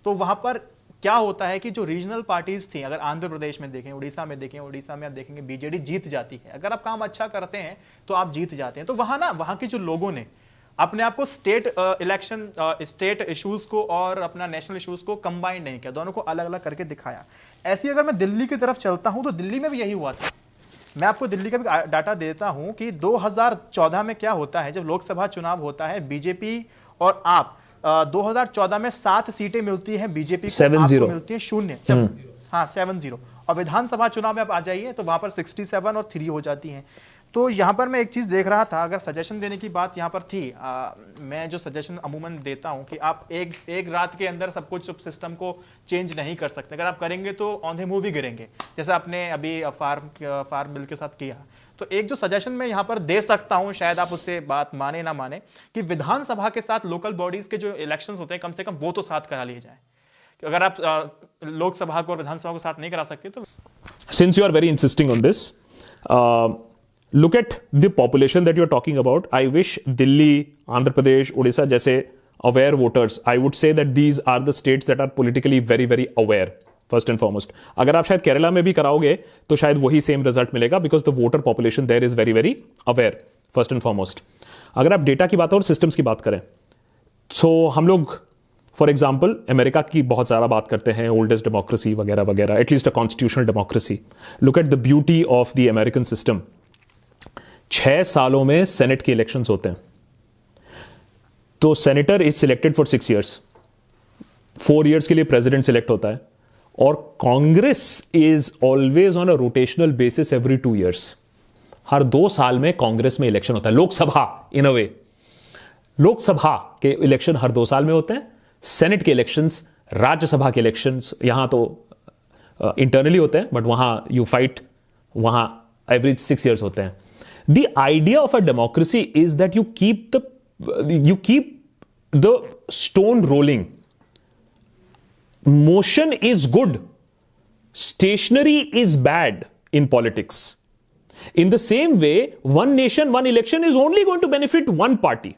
तो वहां पर क्या होता है कि जो रीजनल पार्टीज थी, अगर आंध्र प्रदेश में देखें, उड़ीसा में देखें, उड़ीसा में आप देखेंगे बीजेडी जीत जाती है। अगर आप काम अच्छा करते हैं तो आप जीत जाते हैं। तो वहां ना, वहां के जो लोगों ने अपने आप को स्टेट इलेक्शन, स्टेट इश्यूज को और अपना नेशनल इश्यूज को कंबाइन नहीं किया, दोनों को अलग अलग करके दिखाया। ऐसी अगर मैं दिल्ली की तरफ चलता हूं तो दिल्ली में भी यही हुआ था। मैं आपको दिल्ली का भी डाटा देता हूं कि 2014 में क्या होता है, जब लोकसभा चुनाव होता है, बीजेपी और आप 2014 में 7 सीटें मिलती हैं बीजेपी को, आपको मिलती है 0। जब हाँ 7-0, और विधानसभा चुनाव में आप आ जाइए तो वहां पर 67 और 3 हो जाती हैं। तो यहाँ पर मैं एक चीज़ देख रहा था, अगर सजेशन देने की बात यहाँ पर थी, मैं जो सजेशन अमूमन देता हूँ कि आप एक रात के अंदर सब कुछ सिस्टम को चेंज नहीं कर सकते। अगर आप करेंगे तो औंधे मुंह भी गिरेंगे, जैसे आपने अभी फार्म बिल के साथ किया। तो एक जो सजेशन मैं यहाँ पर दे सकता हूँ, शायद आप उससे बात माने ना माने, कि विधानसभा के साथ लोकल बॉडीज के जो इलेक्शंस होते हैं कम से कम वो तो साथ करा लिए जाए। अगर आप लोकसभा को और विधानसभा को साथ नहीं करा सकते तो since you are very insisting on this, look at the population that you're talking about. I wish Delhi, Andhra Pradesh, Odisha जैसे aware voters, I would say that these are the states that are politically very very aware first and foremost. अगर आप शायद केरला में भी कराओगे तो शायद वही सेम रिजल्ट मिलेगा, because the voter population there is very very aware first and foremost. अगर आप डेटा की बात और सिस्टम्स की बात करें, so हम लोग फॉर एग्जाम्पल अमेरिका की बहुत ज़्यादा बात करते हैं, ओल्डेस्ट डेमोक्रेसी वगैरह वगैरह, at least a constitutional democracy. Look at the beauty of the American system. 6 सालों में सेनेट के इलेक्शंस होते हैं, तो senator is selected for 6 years, 4 years के लिए प्रेसिडेंट सिलेक्ट होता है, और Congress is always on a rotational basis every 2 years। हर 2 साल में कांग्रेस में इलेक्शन होता है। लोकसभा इन अ वे, लोकसभा के इलेक्शन हर 2 साल में होते हैं, सेनेट के इलेक्शंस, राज्यसभा के इलेक्शंस यहां तो इंटरनली होते हैं, बट वहां यू फाइट, वहां एवरेज 6 years होते हैं। The idea of a democracy is that you keep the stone rolling. Motion is good. Stationary is bad in politics. In the same way, one nation, one election is only going to benefit one party.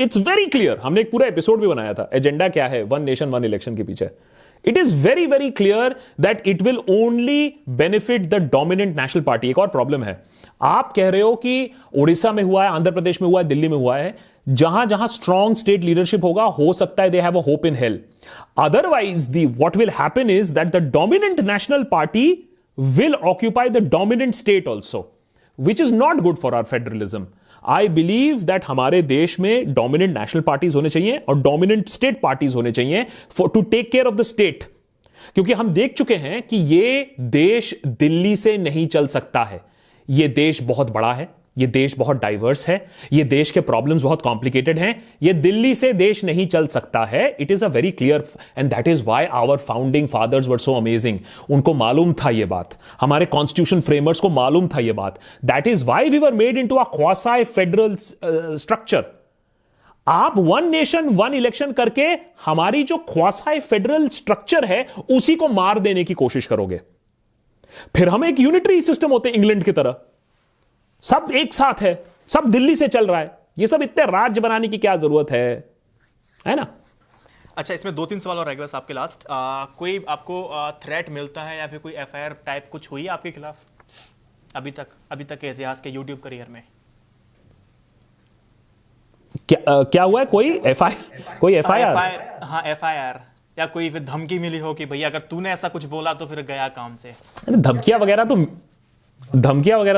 It's very clear. हमने एक पूरा episode भी बनाया था, agenda क्या है one nation one election के पीछे. It is very very clear that it will only benefit the dominant national party. एक और प्रॉब्लम है, आप कह रहे हो कि उड़ीसा में हुआ है, आंध्र प्रदेश में हुआ है, दिल्ली में हुआ है, जहां जहां स्ट्रॉन्ग स्टेट लीडरशिप होगा, हो सकता है they have a hope in hell. Otherwise the what will happen is that the dominant national party will occupy the dominant state also, which is not good for our federalism. I believe that हमारे देश में dominant national parties होने चाहिए और dominant state parties होने चाहिए to take care of the state. क्योंकि हम देख चुके हैं कि ये देश दिल्ली से नहीं चल सकता है. ये देश बहुत बड़ा है, ये देश बहुत डाइवर्स है, ये देश के प्रॉब्लम्स बहुत कॉम्प्लिकेटेड हैं. ये दिल्ली से देश नहीं चल सकता है. It is a very clear and that is why our founding fathers were so amazing. उनको मालूम था ये बात, हमारे कॉन्स्टिट्यूशन फ्रेमर्स को मालूम था ये बात. That is why we were made into a quasi federal structure. आप वन नेशन वन इलेक्शन करके हमारी जो क्वासी फेडरल स्ट्रक्चर है उसी को मार देने की कोशिश करोगे. फिर हम एक यूनिटरी सिस्टम होते इंग्लैंड की तरह, सब एक साथ है, सब दिल्ली से चल रहा है. ये सब इतने राज्य बनाने की क्या जरूरत है ना. अच्छा, इसमें 2-3 सवाल और रहेगा बस आपके लास्ट. कोई आपको थ्रेट मिलता है या फिर कोई एफआईआर टाइप कुछ हुई है आपके खिलाफ अभी तक के इतिहास के यूट्यूब करियर में? क्या हुआ है? कोई एफआईआर? हाँ, एफआईआर या कोई फिर धमकी मिली हो कि भैया अगर तूने ऐसा कुछ बोला तो फिर गया काम से. धमकियां वगैरह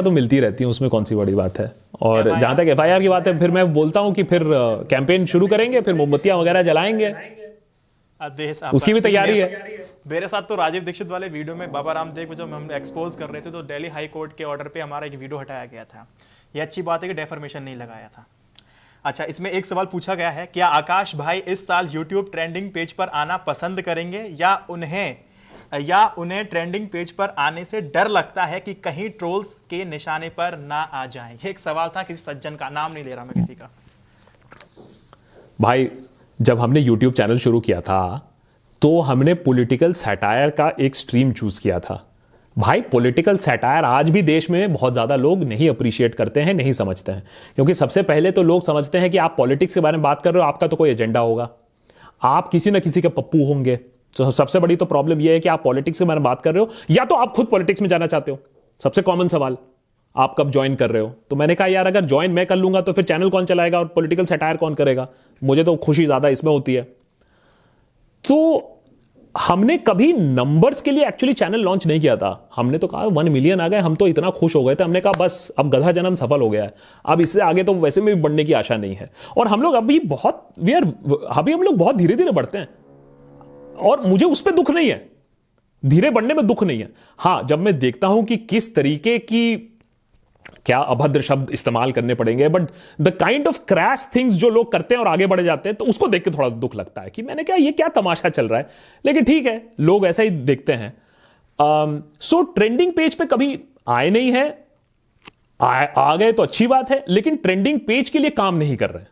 तो मिलती रहती हैं, उसमें कौन सी बड़ी बात है. और जहां तक एफआईआर की बात है, फिर मैं बोलता हूं कि फिर कैंपेन शुरू करेंगे, फिर मोमबत्तियां वगैरह जलाएंगे, उसकी भी तैयारी है. मेरे साथ तो राजीव दीक्षित वाले वीडियो में बाबा रामदेव को जब हम एक्सपोज कर रहे थे तो दिल्ली हाई कोर्ट के ऑर्डर पे हमारा एक वीडियो हटाया गया था. ये अच्छी बात है कि डेफर्मेशन नहीं लगाया था. अच्छा, इसमें एक सवाल पूछा गया है, क्या आकाश भाई इस साल यूट्यूब ट्रेंडिंग पेज पर आना पसंद करेंगे या उन्हें ट्रेंडिंग पेज पर आने से डर लगता है कि कहीं ट्रोल्स के निशाने पर ना आ जाएं? ये एक सवाल था किसी सज्जन का, नाम नहीं ले रहा मैं किसी का. भाई, जब हमने यूट्यूब चैनल शुरू किया था तो हमने पॉलिटिकल सैटायर का एक स्ट्रीम चूज किया था. भाई, पॉलिटिकल सैटायर आज भी देश में बहुत ज्यादा लोग नहीं अप्रिशिएट करते हैं, नहीं समझते हैं. क्योंकि सबसे पहले तो लोग समझते हैं कि आप पॉलिटिक्स के बारे में बात कर रहे हो, आपका तो कोई एजेंडा होगा, आप किसी ना किसी के पप्पू होंगे. तो सबसे बड़ी तो प्रॉब्लम यह है कि आप पॉलिटिक्स के बारे में बात कर रहे हो या तो आप खुद पॉलिटिक्स में जाना चाहते हो. सबसे कॉमन सवाल, आप कब ज्वाइन कर रहे हो? तो मैंने कहा यार, अगर ज्वाइन मैं कर लूंगा तो फिर चैनल कौन चलाएगा और पॉलिटिकल सैटायर कौन करेगा? मुझे तो खुशी ज्यादा इसमें होती है. तो हमने कभी नंबर्स के लिए एक्चुअली चैनल लॉन्च नहीं किया था. हमने तो कहा 1 मिलियन आ गए, हम तो इतना खुश हो गए थे. हमने कहा बस अब गधा जन्म सफल हो गया है, अब इससे आगे तो वैसे में भी बढ़ने की आशा नहीं है. और हम लोग अभी हम लोग बहुत धीरे धीरे बढ़ते हैं और मुझे उस पर दुख नहीं है, धीरे बढ़ने में दुख नहीं है. हां, जब मैं देखता हूं कि किस तरीके की, क्या अभद्र शब्द इस्तेमाल करने पड़ेंगे, but the kind of crash things जो लोग करते हैं और आगे बढ़े जाते हैं, तो उसको देख के थोड़ा दुख लगता है कि मैंने कहा ये क्या तमाशा चल रहा है. लेकिन ठीक है, लोग ऐसा ही देखते हैं. सो ट्रेंडिंग पेज पे कभी आए नहीं है, आ गए तो अच्छी बात है, लेकिन ट्रेंडिंग पेज के लिए काम नहीं कर रहे.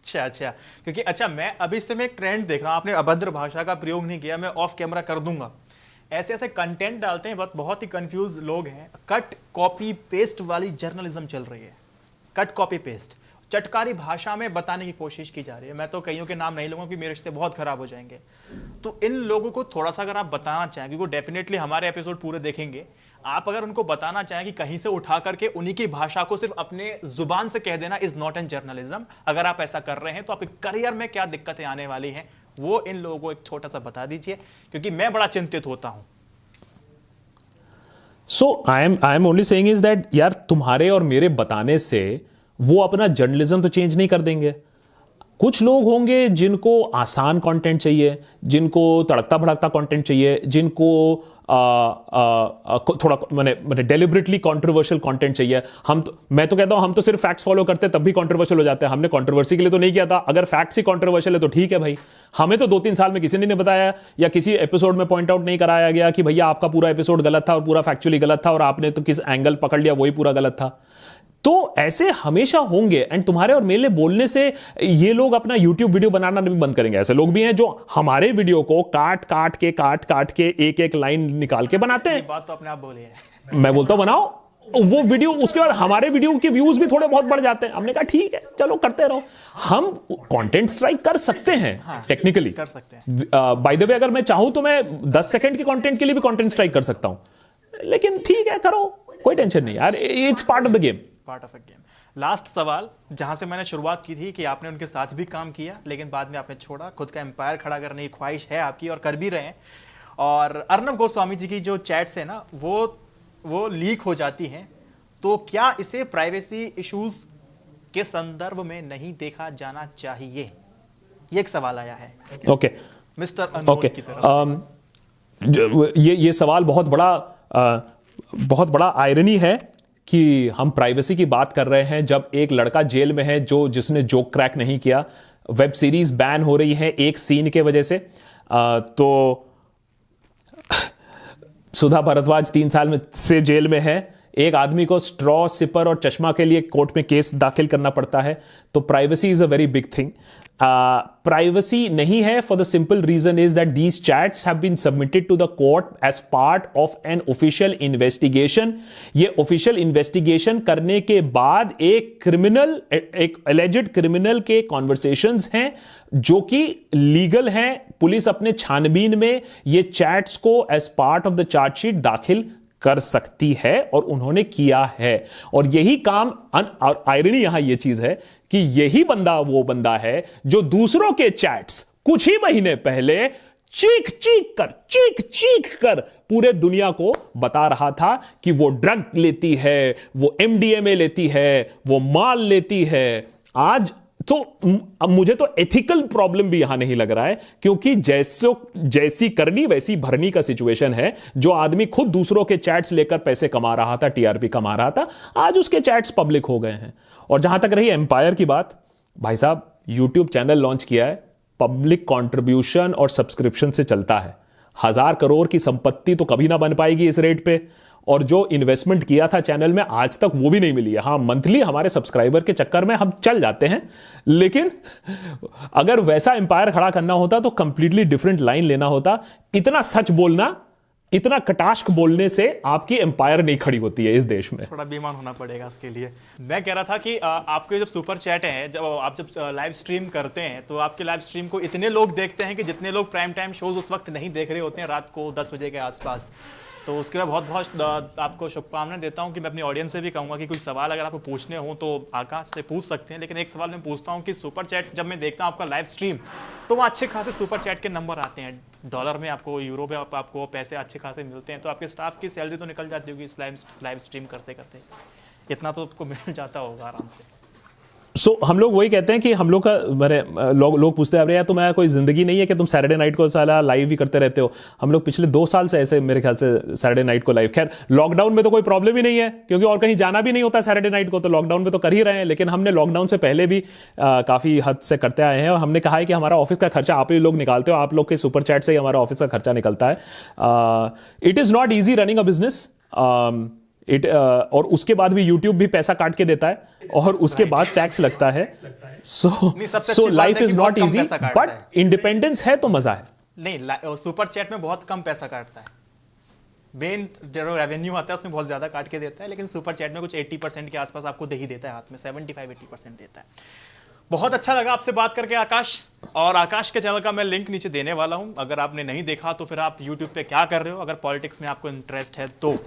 अच्छा, क्योंकि मैं अभी से मैं एक ट्रेंड देख रहा हूं. आपने अभद्र भाषा का प्रयोग नहीं किया, मैं ऑफ कैमरा कर दूंगा. ऐसे कंटेंट डालते हैं, बहुत ही कंफ्यूज लोग हैं. कट कॉपी पेस्ट वाली जर्नलिज्म चल रही है. कट कॉपी पेस्ट, चटकारी भाषा में बताने की कोशिश की जा रही है. मैं तो कईयों के नाम नहीं लूंगा कि मेरे रिश्ते बहुत खराब हो जाएंगे. तो इन लोगों को थोड़ा सा अगर आप बताना चाहें, क्योंकि डेफिनेटली हमारे एपिसोड पूरे देखेंगे, आप अगर उनको बताना चाहें कि कहीं से उठा करके उन्हीं की भाषा को सिर्फ अपने जुबान से कह देना इज नॉट एन जर्नलिज्म, अगर आप ऐसा कर रहे हैं तो आपके करियर में क्या दिक्कतें आने वाली हैं, वो इन लोगों को एक छोटा सा बता दीजिए, क्योंकि मैं बड़ा चिंतित होता हूं. So I am only saying is that यार, तुम्हारे और मेरे बताने से वो अपना जर्नलिज्म तो चेंज नहीं कर देंगे. कुछ लोग होंगे जिनको आसान कंटेंट चाहिए, जिनको तड़कता भड़कता कंटेंट चाहिए, जिनको थोड़ा मैंने डेलिबरेटली कंट्रोवर्शियल कंटेंट चाहिए. मैं तो कहता हूं, हम तो सिर्फ फैक्ट्स फॉलो करते तब भी कंट्रोवर्शियल हो जाते हैं. हमने कंट्रोवर्सी के लिए तो नहीं किया था. अगर फैक्ट्स ही कंट्रोवर्शियल है तो ठीक है भाई. हमें तो 2-3 साल में किसी ने नहीं बताया या किसी एपिसोड में पॉइंट आउट नहीं कराया गया कि भैया आपका पूरा एपिसोड गलत था और पूरा फैक्चुअली गलत था और आपने तो किस एंगल पकड़ लिया वही पूरा गलत था. तो ऐसे हमेशा होंगे. एंड तुम्हारे और मेरे बोलने से ये लोग अपना YouTube वीडियो बनाना नहीं बंद करेंगे. ऐसे लोग भी हैं जो हमारे वीडियो को काट के एक एक लाइन निकाल के बनाते हैं. बात तो अपने आप बोली है. मैं बोलता हूं बनाओ, वो वीडियो, उसके बाद हमारे वीडियो के व्यूज भी थोड़े बहुत बढ़ जाते हैं। हमने कहा ठीक है चलो करते रहो, हम कंटेंट स्ट्राइक कर सकते हैं, टेक्निकली कर सकते हैं। बाय द वे अगर मैं चाहूं तो मैं 10 सेकंड के कंटेंट के लिए भी कंटेंट स्ट्राइक कर सकता हूं, लेकिन ठीक है करो, कोई टेंशन नहीं यार, it's part of the game. Part of a game. Last सवाल, जहां से मैंने शुरुआत की थी कि आपने उनके साथ भी काम किया लेकिन बाद में आपने छोड़ा, खुद का एम्पायर खड़ा करने की ख्वाहिश है आपकी और कर भी रहे हैं, और अर्नब गोस्वामी जी की जो चैट्स है ना वो लीक हो जाती हैं, तो क्या इसे प्राइवेसी इश्यूज के संदर्भ में नहीं देखा जाना चाहिए? ये एक सवाल आया है ओके मिस्टर अनमोल की तरफ से। ये सवाल बहुत बड़ा आयरनी है कि हम प्राइवेसी की बात कर रहे हैं जब एक लड़का जेल में है जिसने जोक क्रैक नहीं किया, वेब सीरीज बैन हो रही है एक सीन के वजह से। तो सुधा भारद्वाज 3 साल से जेल में है, एक आदमी को स्ट्रॉ, सिपर और चश्मा के लिए कोर्ट में केस दाखिल करना पड़ता है, तो privacy is a very big thing. Privacy नहीं है for the simple reason is that these chats have been submitted to the court as part of an official investigation. ये ऑफिशियल इन्वेस्टिगेशन करने के बाद एक एलिजेड क्रिमिनल के conversations हैं जो कि लीगल हैं। पुलिस अपने छानबीन में ये चैट्स को as part of the chargesheet दाखिल कर सकती है और उन्होंने किया है। और यही काम, और आयरनी यहां यह चीज है कि यही बंदा वो बंदा है जो दूसरों के चैट्स कुछ ही महीने पहले चीख चीख कर पूरे दुनिया को बता रहा था कि वो ड्रग लेती है, वो एमडीएमए लेती है, वो माल लेती है। आज तो अब मुझे तो एथिकल प्रॉब्लम भी यहां नहीं लग रहा है, क्योंकि जैसी करनी वैसी भरनी का सिचुएशन है। जो आदमी खुद दूसरों के चैट्स लेकर पैसे कमा रहा था, टीआरपी कमा रहा था, आज उसके चैट्स पब्लिक हो गए हैं। और जहां तक रही एम्पायर की बात, भाई साहब यूट्यूब चैनल लॉन्च किया है, पब्लिक कंट्रीब्यूशन और सब्सक्रिप्शन से चलता है। 1000 करोड़ की संपत्ति तो कभी ना बन पाएगी इस रेट पे, और जो इन्वेस्टमेंट किया था चैनल में आज तक वो भी नहीं मिली है। हाँ, मंथली हमारे सब्सक्राइबर के चक्कर में हम चल जाते हैं, लेकिन अगर वैसा एम्पायर खड़ा करना होता तो कंप्लीटली डिफरेंट लाइन लेना होता। इतना सच बोलना, इतना कटाक्ष बोलने से आपकी एम्पायर नहीं खड़ी होती है इस देश में। थोड़ा बेईमान होना पड़ेगा इसके लिए। मैं कह रहा था कि आपके जब सुपर चैट है, जब लाइव स्ट्रीम करते हैं तो आपके लाइव स्ट्रीम को इतने लोग देखते हैं कि जितने लोग प्राइम टाइम शोज उस वक्त नहीं देख रहे होते हैं, रात को 10 बजे के आसपास। तो उसके लिए बहुत बहुत आपको शुभकामनाएं देता हूं कि मैं अपनी ऑडियंस से भी कहूंगा कि कुछ सवाल अगर आपको पूछने हो तो आकाश से पूछ सकते हैं। लेकिन एक सवाल मैं पूछता हूं कि सुपर चैट जब मैं देखता हूं आपका लाइव स्ट्रीम, तो वहाँ अच्छे खासे सुपर चैट के नंबर आते हैं, डॉलर में आपको, यूरो में आपको पैसे अच्छे खासे मिलते हैं। तो आपके स्टाफ की सैलरी तो निकल जाती होगी इस लाइव स्ट्रीम करते करते, इतना तो आपको मिल जाता होगा आराम से। हम लोग वही कहते हैं कि हम लोग का लोग पूछते हैं, अरे यार तुम्हारा कोई जिंदगी नहीं है कि तुम सैटरडे नाइट को साला लाइव ही करते रहते हो? हम लोग पिछले 2 साल से ऐसे, मेरे ख्याल से सैटरडे नाइट को लाइव, खैर लॉकडाउन में तो कोई प्रॉब्लम ही नहीं है क्योंकि और कहीं जाना भी नहीं होता सैटरडे नाइट को, तो लॉकडाउन में तो कर ही रहे हैं। लेकिन हमने लॉकडाउन से पहले भी काफी हद से करते आए हैं, और हमने कहा है कि हमारा ऑफिस का खर्चा आप ही लोग निकालते हो, आप लोग के सुपर चैट से ही हमारा ऑफिस का खर्चा निकलता है। It is not easy running a business. और उसके बाद भी YouTube भी पैसा काट के देता है, और उसके बाद टैक्स लगता है। So life is not easy, but independence है तो मजा है। नहीं, सुपर चैट में बहुत कम पैसा काटता है, मेन जो रेवेन्यू आता है उसमें बहुत ज्यादा काट के देता है, लेकिन सुपर चैट में कुछ 80% के आसपास आपको दे ही देता है, हाथ में 75-80% देता है। बहुत अच्छा लगा आपसे बात करके आकाश, और आकाश के चैनल का मैं लिंक नीचे देने वाला हूं। अगर आपने नहीं देखा तो फिर आप यूट्यूब पे क्या कर रहे हो, अगर पॉलिटिक्स में आपको इंटरेस्ट है तो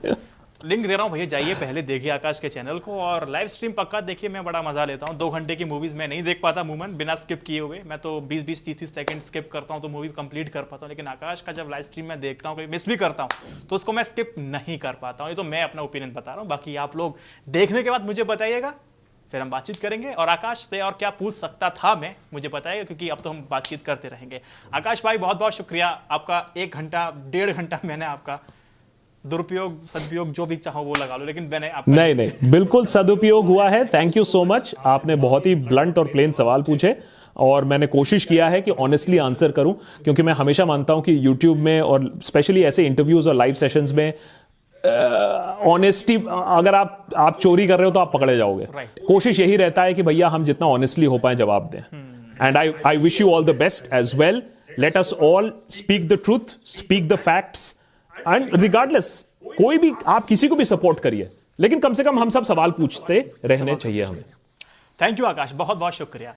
लिंक दे रहा हूं भैया, जाइए पहले देखिए आकाश के चैनल को, और लाइव स्ट्रीम पक्का देखिए। मैं बड़ा मजा लेता हूं, 2 घंटे की मूवीज मैं नहीं देख पाता अमूमन बिना स्किप किए हुए, मैं तो 20-30 सेकंड स्किप करता हूं तो मूवी कंप्लीट कर पाता हूं। लेकिन आकाश का जब लाइव स्ट्रीम मैं देखता हूं, कोई मिस भी करता हूं तो उसको मैं स्किप नहीं कर पाता हूं। ये तो मैं अपना ओपिनियन बता रहा हूं, बाकी आप लोग देखने के बाद मुझे बताइएगा, फिर हम बातचीत करेंगे। और आकाश से और क्या पूछ सकता था मैं, मुझे बताइएगा, क्योंकि अब तो हम बातचीत करते रहेंगे। आकाश भाई बहुत बहुत शुक्रिया आपका, 1 घंटा 1.5 घंटा मैंने आपका दुरुपयोग सदुपयोग जो भी चाहो वो लगा लो, लेकिन मैंने नहीं बिल्कुल सदुपयोग हुआ है। थैंक यू सो मच, आपने बहुत ही ब्लंट और प्लेन सवाल पूछे, और मैंने कोशिश किया है कि ऑनेस्टली आंसर करूं, क्योंकि मैं हमेशा मानता हूं कि यूट्यूब में और स्पेशली ऐसे इंटरव्यूज और लाइव सेशंस में ऑनेस्टी, अगर आप चोरी कर रहे हो तो आप पकड़े जाओगे। कोशिश यही रहता है कि भैया हम जितना ऑनेस्टली हो पाए जवाब दें। And I wish you all the best as well. Let us all speak the truth, speak the facts, and regardless, कोई भी, आप किसी को भी सपोर्ट करिए, लेकिन कम से कम हम सब सवाल पूछते रहने चाहिए हमें। थैंक यू आकाश, बहुत बहुत शुक्रिया।